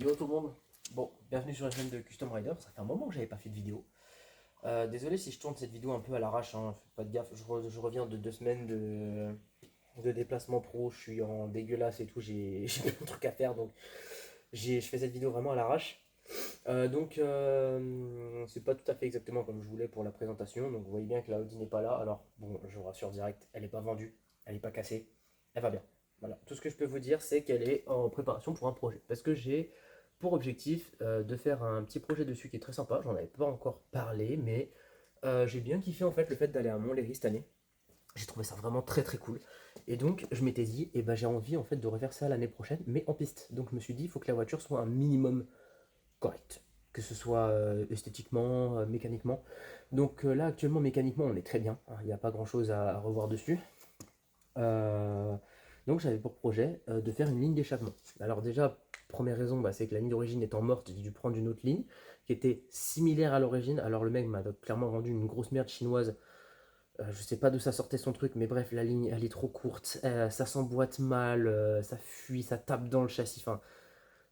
Yo tout le monde, bon, bienvenue sur la chaîne de Custom Rider, ça fait un moment que j'avais pas fait de vidéo. Désolé si je tourne cette vidéo un peu à l'arrache, hein, faites pas de gaffe, je reviens de 2 semaines de déplacement pro, je suis en dégueulasse et tout, j'ai plein de trucs à faire, donc je fais cette vidéo vraiment à l'arrache. C'est pas tout à fait exactement comme je voulais pour la présentation, donc vous voyez bien que la Audi n'est pas là, alors bon, je vous rassure direct, elle n'est pas vendue, elle n'est pas cassée, elle va bien. Voilà, tout ce que je peux vous dire, c'est qu'elle est en préparation pour un projet. Parce que j'ai pour objectif de faire un petit projet dessus qui est très sympa. J'en avais pas encore parlé, mais j'ai bien kiffé en fait le fait d'aller à Montlhéry cette année. J'ai trouvé ça vraiment très très cool. Et donc je m'étais dit, eh ben, j'ai envie en fait de refaire ça l'année prochaine, mais en piste. Donc je me suis dit, il faut que la voiture soit un minimum correcte. Que ce soit esthétiquement, mécaniquement. Donc là actuellement mécaniquement on est très bien, hein. Il n'y a pas grand chose à revoir dessus. Euh, donc j'avais pour projet de faire une ligne d'échappement. Alors déjà, première raison, bah, c'est que la ligne d'origine étant morte, j'ai dû prendre une autre ligne qui était similaire à l'origine. Alors le mec m'a clairement vendu une grosse merde chinoise. Je sais pas d'où ça sortait son truc, mais bref, la ligne elle est trop courte, ça s'emboîte mal, ça fuit, ça tape dans le châssis. Enfin,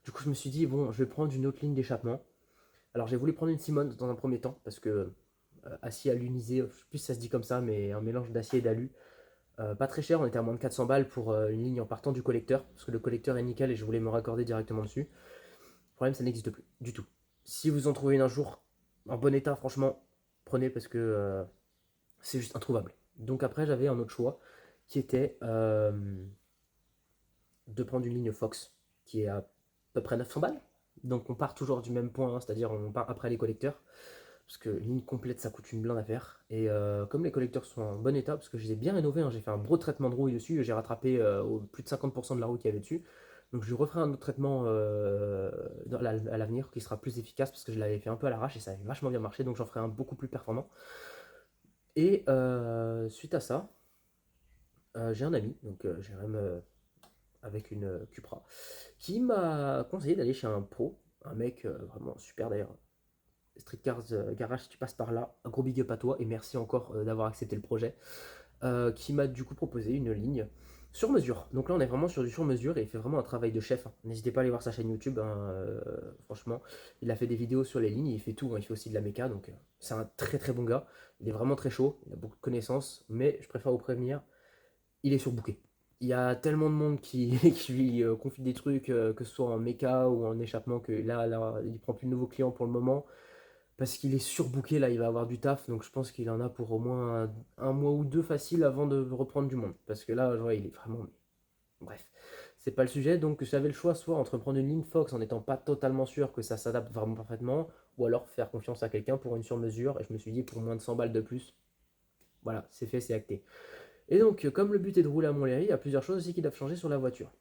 du coup je me suis dit, bon, je vais prendre une autre ligne d'échappement. Alors j'ai voulu prendre une Simmons dans un premier temps, parce que acier alunisé, je sais plus si ça se dit comme ça, mais un mélange d'acier et d'alu. Pas très cher, on était à moins de 400 balles pour une ligne en partant du collecteur, parce que le collecteur est nickel et je voulais me raccorder directement dessus. Le problème, ça n'existe plus du tout. Si vous en trouvez une un jour en bon état, franchement, prenez parce que c'est juste introuvable. Donc après, j'avais un autre choix qui était de prendre une ligne Fox qui est à peu près 900 balles. Donc on part toujours du même point, hein, c'est-à-dire on part après les collecteurs. Parce que ligne complète ça coûte une blinde à faire. Et comme les collecteurs sont en bon état, parce que je les ai bien rénovés, hein, j'ai fait un gros traitement de rouille dessus, j'ai rattrapé plus de 50% de la rouille qu'il y avait dessus. Donc je referai un autre traitement à l'avenir qui sera plus efficace parce que je l'avais fait un peu à l'arrache et ça avait vachement bien marché, donc j'en ferai un beaucoup plus performant. Et suite à ça, j'ai un ami, donc Jérém avec une Cupra, qui m'a conseillé d'aller chez un pro, un mec vraiment super d'ailleurs. Street Cars Garage, si tu passes par là, un gros big up à toi et merci encore d'avoir accepté le projet. Qui m'a du coup proposé une ligne sur mesure. Donc là, on est vraiment sur du sur mesure et il fait vraiment un travail de chef, hein. N'hésitez pas à aller voir sa chaîne YouTube, hein, franchement. Il a fait des vidéos sur les lignes, il fait tout, hein. Il fait aussi de la méca, donc c'est un très très bon gars. Il est vraiment très chaud, il a beaucoup de connaissances, mais je préfère vous prévenir, il est surbooké. Il y a tellement de monde qui, qui lui confie des trucs, que ce soit en méca ou en échappement, que là, il prend plus de nouveaux clients pour le moment parce qu'il est surbooké, là, il va avoir du taf, donc je pense qu'il en a pour au moins un mois ou deux facile avant de reprendre du monde. Parce que là, ouais, il est vraiment. Bref, c'est pas le sujet, donc j'avais le choix soit entre prendre une ligne Fox en n'étant pas totalement sûr que ça s'adapte vraiment parfaitement, ou alors faire confiance à quelqu'un pour une sur-mesure, et je me suis dit pour moins de 100 balles de plus, voilà, c'est fait, c'est acté. Et donc, comme le but est de rouler à Montlhéry, il y a plusieurs choses aussi qui doivent changer sur la voiture.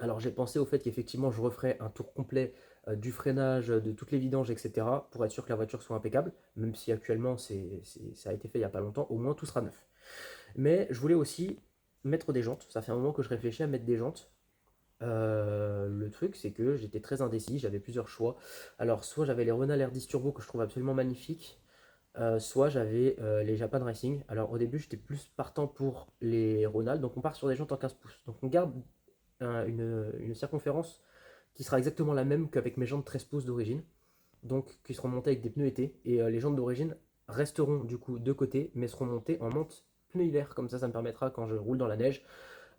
Alors j'ai pensé au fait qu'effectivement je referais un tour complet du freinage, de toutes les vidanges, etc. pour être sûr que la voiture soit impeccable, même si actuellement ça a été fait il n'y a pas longtemps, au moins tout sera neuf. Mais je voulais aussi mettre des jantes, ça fait un moment que je réfléchis à mettre des jantes. Le truc c'est que j'étais très indécis, j'avais plusieurs choix. Alors soit j'avais les Renal R10 Turbo que je trouve absolument magnifiques, soit j'avais les Japan Racing. Alors au début j'étais plus partant pour les Ronald, donc on part sur des jantes en 15 pouces. Donc on garde une circonférence qui sera exactement la même qu'avec mes jantes 13 pouces d'origine, donc qui seront montées avec des pneus été, et les jantes d'origine resteront du coup de côté, mais seront montées en monte pneu hiver, comme ça me permettra quand je roule dans la neige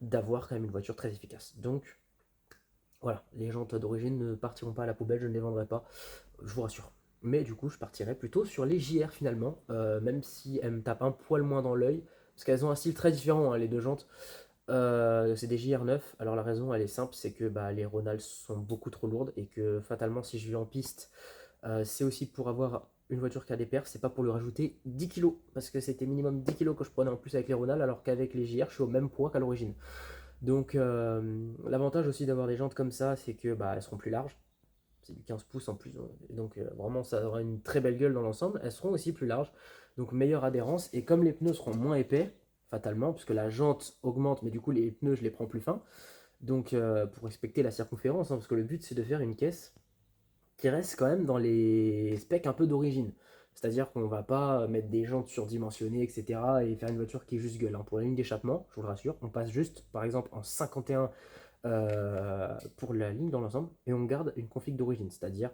d'avoir quand même une voiture très efficace. Donc voilà, les jantes d'origine ne partiront pas à la poubelle, je ne les vendrai pas, je vous rassure. Mais du coup, je partirai plutôt sur les JR finalement, même si elles me tapent un poil moins dans l'œil, parce qu'elles ont un style très différent, hein, les deux jantes. C'est des JR9. Alors la raison, elle est simple, c'est que bah, les Ronals sont beaucoup trop lourdes et que fatalement, si je vais en piste, c'est aussi pour avoir une voiture qui a des perfs, c'est pas pour lui rajouter 10 kilos, parce que c'était minimum 10 kilos que je prenais en plus avec les Ronals, alors qu'avec les JR, je suis au même poids qu'à l'origine. Donc l'avantage aussi d'avoir des jantes comme ça, c'est que bah, elles seront plus larges. C'est du 15 pouces en plus, hein. Donc vraiment, ça aura une très belle gueule dans l'ensemble. Elles seront aussi plus larges, donc meilleure adhérence. Et comme les pneus seront moins épais, fatalement, puisque la jante augmente, mais du coup les pneus je les prends plus fins. Donc pour respecter la circonférence, hein, parce que le but c'est de faire une caisse qui reste quand même dans les specs un peu d'origine. C'est-à-dire qu'on va pas mettre des jantes surdimensionnées, etc. et faire une voiture qui est juste gueule, hein. Pour la ligne d'échappement, je vous le rassure, on passe juste, par exemple, en 51 pour la ligne dans l'ensemble, et on garde une config d'origine, c'est-à-dire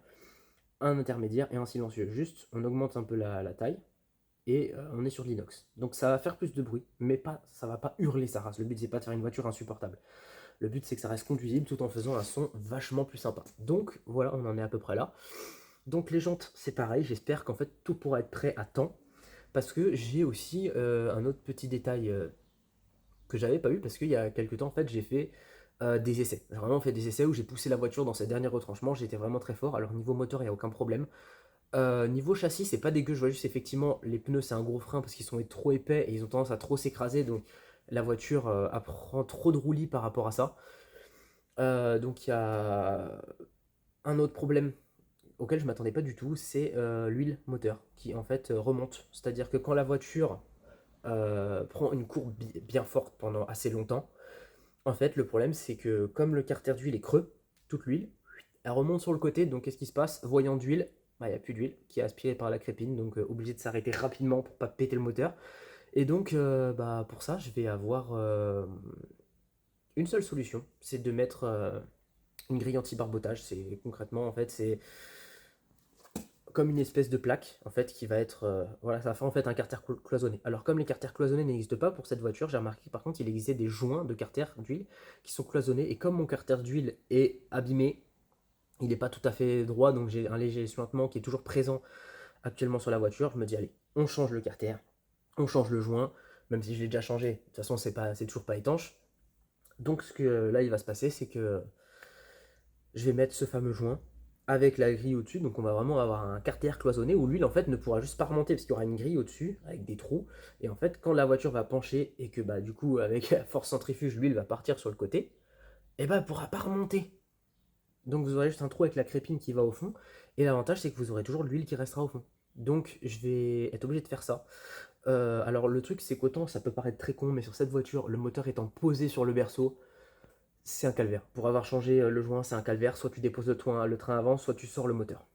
un intermédiaire et un silencieux. Juste, on augmente un peu la taille, et on est sur de l'inox. Donc ça va faire plus de bruit, mais pas, ça va pas hurler sa race. Le but, c'est pas de faire une voiture insupportable. Le but, c'est que ça reste conduisible tout en faisant un son vachement plus sympa. Donc voilà, on en est à peu près là. Donc les jantes, c'est pareil, j'espère qu'en fait tout pourra être prêt à temps. Parce que j'ai aussi un autre petit détail que j'avais pas eu, parce qu'il y a quelques temps, en fait, j'ai fait des essais. J'ai vraiment fait des essais où j'ai poussé la voiture dans ses derniers retranchements, j'étais vraiment très fort. Alors niveau moteur, il n'y a aucun problème. Niveau châssis, c'est pas dégueu, je vois juste effectivement, les pneus, c'est un gros frein parce qu'ils sont trop épais et ils ont tendance à trop s'écraser, donc la voiture apprend trop de roulis par rapport à ça. Donc il y a un autre problème auquel je m'attendais pas du tout, c'est l'huile moteur qui en fait remonte. C'est-à-dire que quand la voiture prend une courbe bien forte pendant assez longtemps, en fait le problème c'est que comme le carter d'huile est creux, toute l'huile, elle remonte sur le côté, donc qu'est-ce qui se passe? Voyant d'huile, bah, il n'y a plus d'huile qui est aspirée par la crépine, donc obligé de s'arrêter rapidement pour pas péter le moteur. Et donc bah, pour ça, je vais avoir une seule solution, c'est de mettre une grille anti-barbotage. C'est concrètement en fait c'est comme une espèce de plaque en fait qui va être voilà, ça fait en fait un carter cloisonné. Alors comme les carters cloisonnés n'existent pas pour cette voiture, j'ai remarqué que par contre il existait des joints de carter d'huile qui sont cloisonnés, et comme mon carter d'huile est abîmé, il n'est pas tout à fait droit, donc j'ai un léger suintement qui est toujours présent actuellement sur la voiture. Je me dis allez, on change le carter, on change le joint, même si je l'ai déjà changé, de toute façon c'est toujours pas étanche. Donc ce que là il va se passer, c'est que je vais mettre ce fameux joint avec la grille au-dessus, donc on va vraiment avoir un carter cloisonné où l'huile en fait ne pourra juste pas remonter parce qu'il y aura une grille au-dessus avec des trous, et en fait quand la voiture va pencher et que bah du coup avec la force centrifuge l'huile va partir sur le côté, et bah elle pourra pas remonter. Donc vous aurez juste un trou avec la crépine qui va au fond, et l'avantage c'est que vous aurez toujours de l'huile qui restera au fond. Donc je vais être obligé de faire ça. Alors le truc c'est qu'autant ça peut paraître très con, mais sur cette voiture, le moteur étant posé sur le berceau, c'est un calvaire. Pour avoir changé le joint, c'est un calvaire. Soit tu déposes le train avant, soit tu sors le moteur.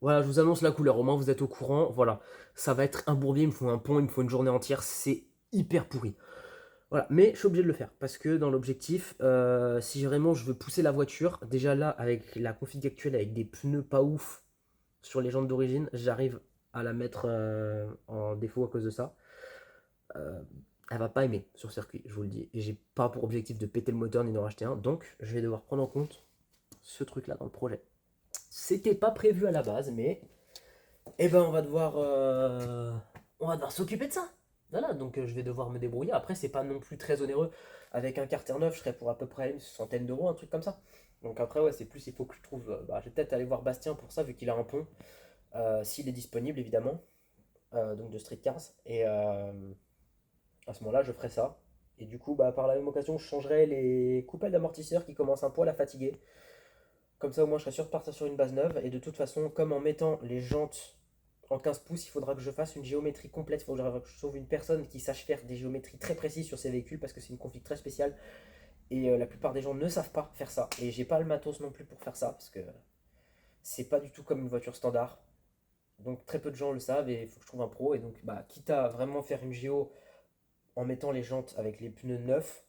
Voilà, je vous annonce la couleur, au moins vous êtes au courant. Voilà, ça va être un bourbier, il me faut un pont, il me faut une journée entière, c'est hyper pourri. Voilà, mais je suis obligé de le faire parce que dans l'objectif, si vraiment je veux pousser la voiture, déjà là, avec la config actuelle, avec des pneus pas ouf sur les jantes d'origine, j'arrive à la mettre en défaut à cause de ça. Euh, Elle va pas aimer sur circuit, je vous le dis. Et j'ai pas pour objectif de péter le moteur ni d'en racheter un, donc je vais devoir prendre en compte ce truc-là dans le projet. C'était pas prévu à la base, mais eh ben on va devoir s'occuper de ça. Voilà, donc je vais devoir me débrouiller. Après, c'est pas non plus très onéreux. Avec un carter neuf, je serais pour à peu près une centaine d'euros, un truc comme ça. Donc après, ouais, c'est plus, il faut que je trouve. Bah, je vais peut-être aller voir Bastien pour ça, vu qu'il a un pont, s'il est disponible évidemment, donc de Street Cars. Et à ce moment-là, je ferai ça. Et du coup, bah, par la même occasion, je changerai les coupelles d'amortisseurs qui commencent un poil à fatiguer. Comme ça, au moins, je serai sûr de partir sur une base neuve. Et de toute façon, comme en mettant les jantes en 15 pouces, il faudra que je fasse une géométrie complète. Il faudra que je trouve une personne qui sache faire des géométries très précises sur ces véhicules parce que c'est une config très spéciale. Et la plupart des gens ne savent pas faire ça. Et j'ai pas le matos non plus pour faire ça parce que c'est pas du tout comme une voiture standard. Donc très peu de gens le savent et il faut que je trouve un pro. Et donc, bah, quitte à vraiment faire une géo en mettant les jantes avec les pneus neufs,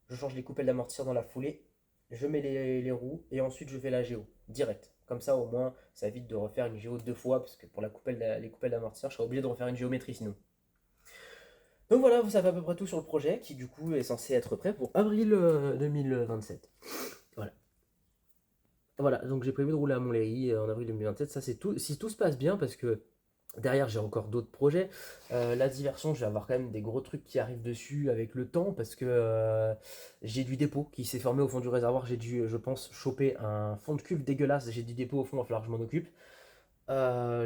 je change les coupelles d'amortisseur dans la foulée, je mets les roues et ensuite je fais la géo direct. Comme ça au moins ça évite de refaire une géo deux fois parce que pour les coupelles d'amortisseur je serais obligé de refaire une géométrie sinon. Donc voilà, vous savez à peu près tout sur le projet qui du coup est censé être prêt pour avril 2027. Voilà. Voilà, donc j'ai prévu de rouler à Montlhéry en avril 2027. Ça c'est tout. Si tout se passe bien, parce que derrière, j'ai encore d'autres projets. La diversion, je vais avoir quand même des gros trucs qui arrivent dessus avec le temps parce que j'ai du dépôt qui s'est formé au fond du réservoir. J'ai dû, je pense, choper un fond de cuve dégueulasse. J'ai du dépôt au fond, il va falloir que je m'en occupe.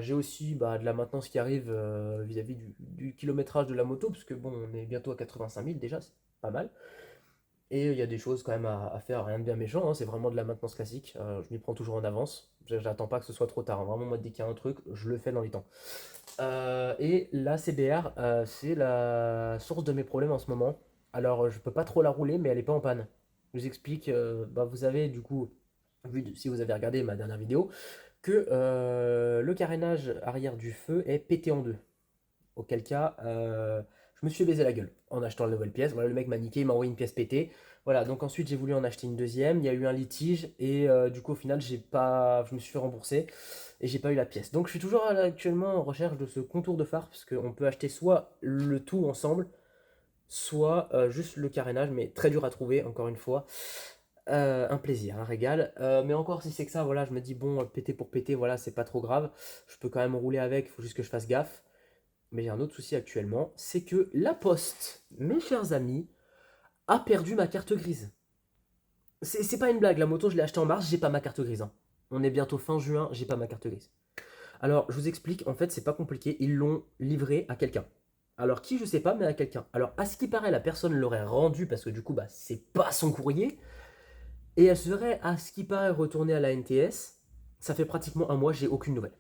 J'ai aussi bah, de la maintenance qui arrive vis-à-vis du kilométrage de la moto, parce que bon, on est bientôt à 85 000 déjà, c'est pas mal. Et il y a des choses quand même à faire, rien de bien méchant, hein, c'est vraiment de la maintenance classique. Je m'y prends toujours en avance. J'attends pas que ce soit trop tard, hein. Vraiment, moi, dès qu'il y a un truc, je le fais dans les temps. Et la CBR, c'est la source de mes problèmes en ce moment. Alors, je peux pas trop la rouler, mais elle est pas en panne. Je vous explique, bah, vous avez du coup, vu si vous avez regardé ma dernière vidéo, que le carénage arrière du feu est pété en deux. Auquel cas, je me suis baisé la gueule en achetant la nouvelle pièce. Voilà, le mec m'a niqué, il m'a envoyé une pièce pétée. Voilà, donc ensuite j'ai voulu en acheter une deuxième. Il y a eu un litige et du coup au final je me suis fait rembourser et j'ai pas eu la pièce. Donc je suis toujours actuellement en recherche de ce contour de phare parce qu'on peut acheter soit le tout ensemble, soit juste le carénage, mais très dur à trouver encore une fois. Un plaisir, un régal. Mais encore si c'est que ça, voilà, je me dis bon, péter pour péter, voilà, c'est pas trop grave. Je peux quand même rouler avec, il faut juste que je fasse gaffe. Mais j'ai un autre souci actuellement, c'est que la Poste, mes chers amis, a perdu ma carte grise. C'est pas une blague, la moto je l'ai achetée en mars, j'ai pas ma carte grise, hein. On est bientôt fin juin, j'ai pas ma carte grise. Alors je vous explique, en fait c'est pas compliqué, ils l'ont livrée à quelqu'un. Alors qui je sais pas, mais à quelqu'un. Alors à ce qui paraît, la personne l'aurait rendue parce que du coup bah c'est pas son courrier. Et elle serait à ce qui paraît retournée à la NTS. Ça fait pratiquement un mois, j'ai aucune nouvelle.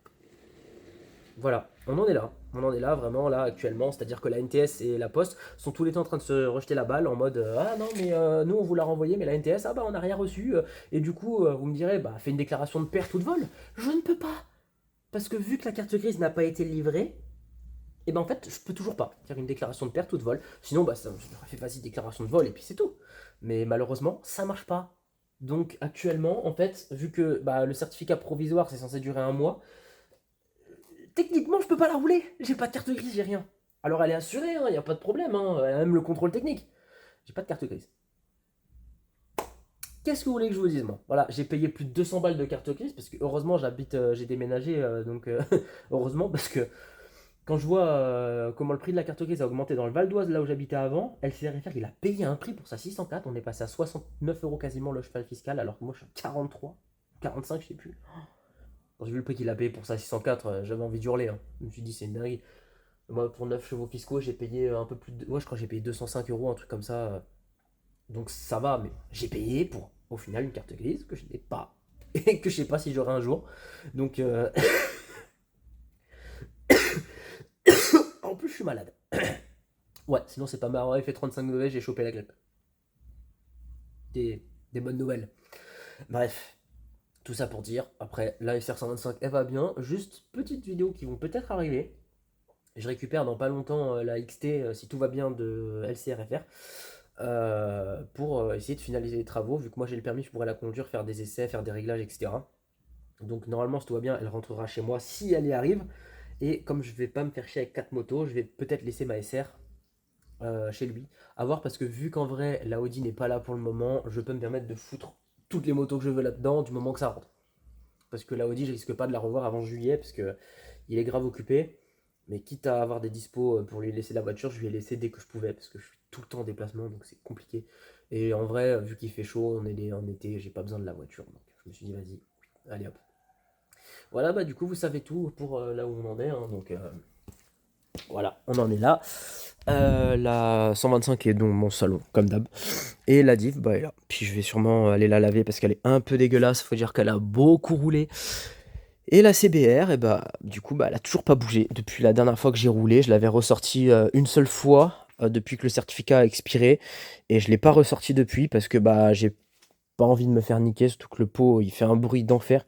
Voilà, on en est là vraiment là actuellement, c'est-à-dire que la NTS et la Poste sont tous les temps en train de se rejeter la balle en mode ah non mais nous on vous l'a renvoyé mais la NTS ah bah on n'a rien reçu et du coup vous me direz bah fais une déclaration de perte ou de vol. Je ne peux pas parce que vu que la carte grise n'a pas été livrée, et ben en fait je peux toujours pas faire une déclaration de perte ou de vol. Sinon bah ça, je leur fais vas-y déclaration de vol et puis c'est tout. Mais malheureusement ça marche pas. Donc actuellement en fait vu que bah, le certificat provisoire c'est censé durer un mois, techniquement, je peux pas la rouler. J'ai pas de carte grise, j'ai rien. Alors elle est assurée, il n'y a pas de problème, hein, elle a même le contrôle technique. J'ai pas de carte grise. Qu'est-ce que vous voulez que je vous dise, moi? Voilà, j'ai payé plus de 200 balles de carte grise parce que heureusement j'habite, j'ai déménagé, donc heureusement parce que quand je vois comment le prix de la carte grise a augmenté dans le Val d'Oise, là où j'habitais avant, LCRFR il a payé un prix pour sa 604, on est passé à 69 euros quasiment le cheval fiscal, alors que moi je suis à 43, 45, je sais plus. Quand j'ai vu le prix qu'il a payé pour sa 604, j'avais envie d'hurler, hein. Je me suis dit c'est une dinguerie. Moi, pour 9 chevaux fiscaux, j'ai payé un peu plus de. Ouais, je crois que j'ai payé 205 euros, un truc comme ça. Donc ça va, mais j'ai payé pour, au final, une carte grise que je n'ai pas. Et que je sais pas si j'aurai un jour. Donc, en plus, je suis malade. Ouais, sinon, c'est pas marrant. Il fait 35 degrés, j'ai chopé la grippe. Des bonnes nouvelles. Bref, tout ça pour dire. Après, la SR125, elle va bien. Juste, petite vidéo qui vont peut-être arriver. Je récupère dans pas longtemps la XT, si tout va bien, de LCRFR. Pour essayer de finaliser les travaux. Vu que moi j'ai le permis, je pourrais la conduire, faire des essais, faire des réglages, etc. Donc normalement, si tout va bien, elle rentrera chez moi si elle y arrive. Et comme je vais pas me faire chier avec 4 motos, je vais peut-être laisser ma SR chez lui. A voir parce que vu qu'en vrai, la Audi n'est pas là pour le moment, je peux me permettre de foutre toutes les motos que je veux là-dedans du moment que ça rentre. Parce que la Audi, je risque pas de la revoir avant juillet parce que il est grave occupé. Mais quitte à avoir des dispos pour lui laisser la voiture, je lui ai laissé dès que je pouvais parce que je suis tout le temps en déplacement donc c'est compliqué. Et en vrai, vu qu'il fait chaud, on est en été, j'ai pas besoin de la voiture. Donc je me suis dit, vas-y, allez hop. Voilà, bah du coup, vous savez tout pour là où on en est, hein. Donc voilà, on en est là. La 125 est dans mon salon, comme d'hab. Et la div, bah elle est là. Puis je vais sûrement aller la laver parce qu'elle est un peu dégueulasse. Faut dire qu'elle a beaucoup roulé. Et la CBR, et bah, du coup, bah, elle a toujours pas bougé. Depuis la dernière fois que j'ai roulé, je l'avais ressorti une seule fois depuis que le certificat a expiré. Et je l'ai pas ressorti depuis parce que bah, j'ai pas envie de me faire niquer, surtout que le pot il fait un bruit d'enfer.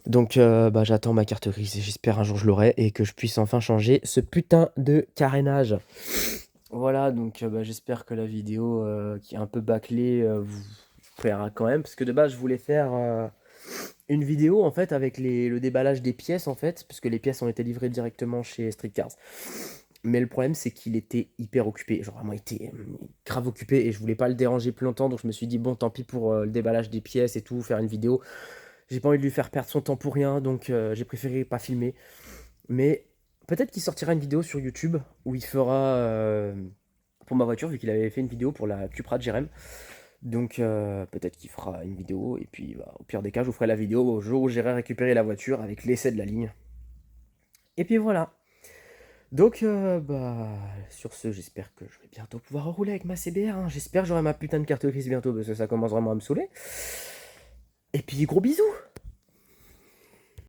Donc bah, j'attends ma carte grise et j'espère un jour je l'aurai et que je puisse enfin changer ce putain de carénage. Voilà, donc bah, j'espère que la vidéo qui est un peu bâclée vous plaira quand même. Parce que de base, je voulais faire une vidéo en fait avec le déballage des pièces en fait, parce que les pièces ont été livrées directement chez Street Cars. Mais le problème c'est qu'il était hyper occupé, genre vraiment il était grave occupé et je voulais pas le déranger plus longtemps, donc je me suis dit bon tant pis pour le déballage des pièces et tout, faire une vidéo. J'ai pas envie de lui faire perdre son temps pour rien, donc j'ai préféré pas filmer. Mais peut-être qu'il sortira une vidéo sur YouTube où il fera pour ma voiture, vu qu'il avait fait une vidéo pour la Cupra de Jérém. Donc peut-être qu'il fera une vidéo et puis bah, au pire des cas je vous ferai la vidéo au jour où j'irai récupérer la voiture avec l'essai de la ligne. Et puis voilà. Donc bah sur ce j'espère que je vais bientôt pouvoir rouler avec ma CBR, hein. J'espère que j'aurai ma putain de carte grise bientôt parce que ça commence vraiment à me saouler. Et puis gros bisous.